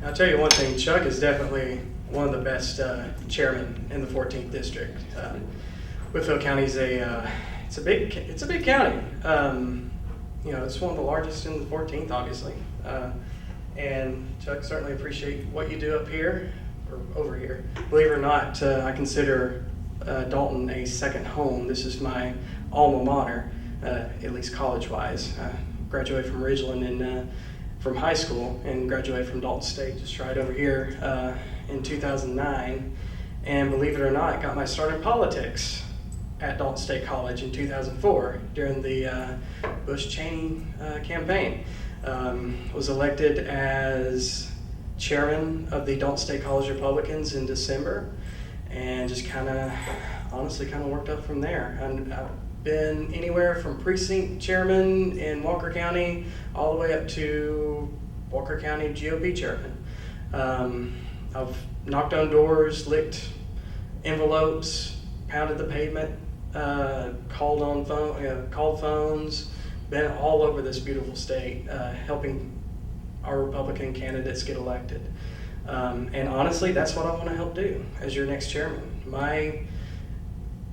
I'll tell you one thing, Chuck is definitely one of the best chairmen in the 14th district. Whitfield County is it's a big county. It's one of the largest in the 14th, obviously. And Chuck, certainly appreciate what you do up here, or over here. Believe it or not, I consider Dalton a second home. This is my alma mater, at least college-wise. I graduated from Ridgeland from high school and graduated from Dalton State, just right over here in 2009. And believe it or not, got my start in politics at Dalton State College in 2004 during the Bush-Cheney campaign. Was elected as chairman of the Dalton State College Republicans in December, and just honestly worked up from there. And I've been anywhere from precinct chairman in Walker County all the way up to Walker County GOP chairman. I've knocked on doors, licked envelopes, pounded the pavement, called phones, been all over this beautiful state, helping our Republican candidates get elected. And honestly, that's what I want to help do as your next chairman.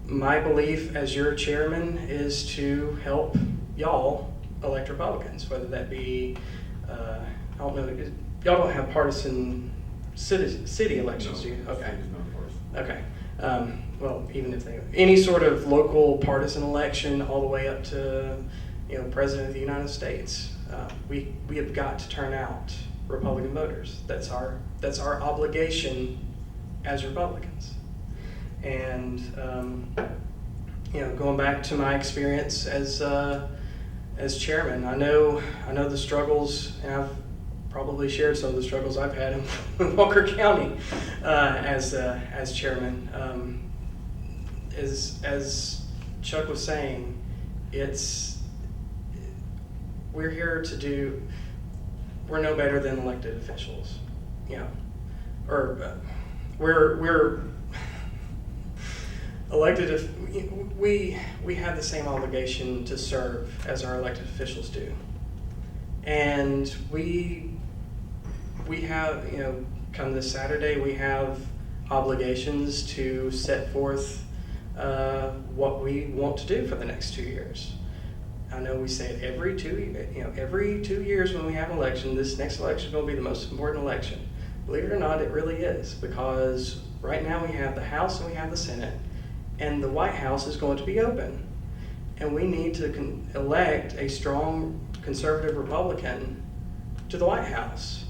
My belief as your chairman is to help y'all elect Republicans, whether that be, I don't know, y'all don't have partisan city elections, do you? Okay. Okay. Well, even if any sort of local partisan election, all the way up to, President of the United States, we have got to turn out Republican voters. That's our obligation as Republicans. And going back to my experience as chairman, I know the struggles, and I've probably shared some of the struggles I've had in Walker County as chairman. As Chuck was saying, we're no better than elected officials, we're elected. We have the same obligation to serve as our elected officials do, and we have, come this Saturday, we have obligations to set forth what we want to do for the next 2 years. I know we say it every 2 years when we have an election. This next election is going to be the most important election. Believe it or not, it really is, because right now we have the House and we have the Senate, and the White House is going to be open, and we need to elect a strong conservative Republican to the White House.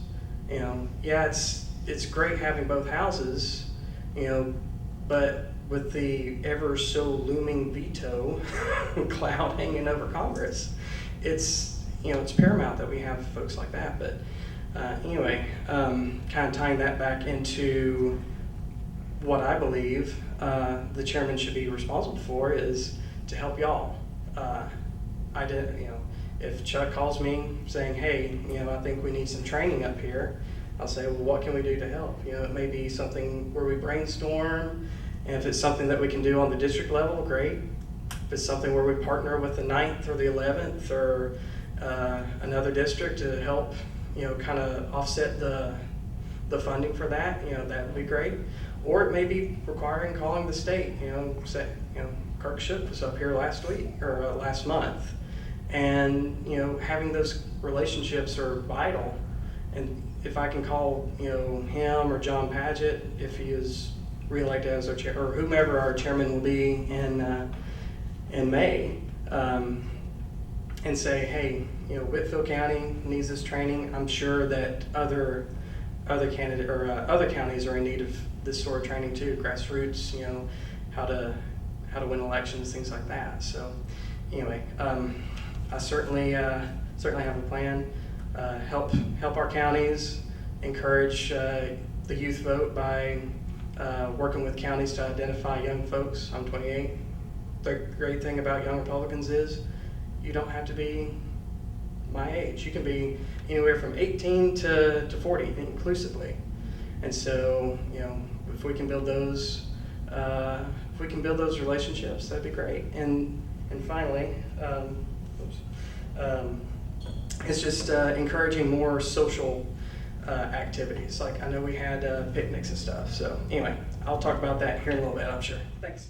It's great having both houses, but with the ever so looming veto cloud hanging over Congress, it's paramount that we have folks like that. But anyway, kind of tying that back into what I believe the chairman should be responsible for is to help y'all. If Chuck calls me saying, hey, I think we need some training up here, I'll say, well, what can we do to help? It may be something where we brainstorm, and if it's something that we can do on the district level, great. If it's something where we partner with the 9th or the 11th or another district to help, kind of offset the funding for that, that would be great. Or it may be requiring calling the state, Kirk Shook was up here last month. And, having those relationships are vital. And if I can call, him or John Padgett, if he is reelected as our chair, or whomever our chairman will be in May, and say, hey, Whitfield County needs this training. I'm sure that other counties are in need of this sort of training too, grassroots, how to win elections, things like that. So anyway, I certainly have a plan. Help our counties, encourage the youth vote by working with counties to identify young folks. I'm 28. The great thing about young Republicans is you don't have to be my age. You can be anywhere from 18 to 40 inclusively. And so, if we can build those relationships, that'd be great. And finally, it's just encouraging more social activities. Like I know we had picnics and stuff. So anyway, I'll talk about that here in a little bit, I'm sure. Thanks.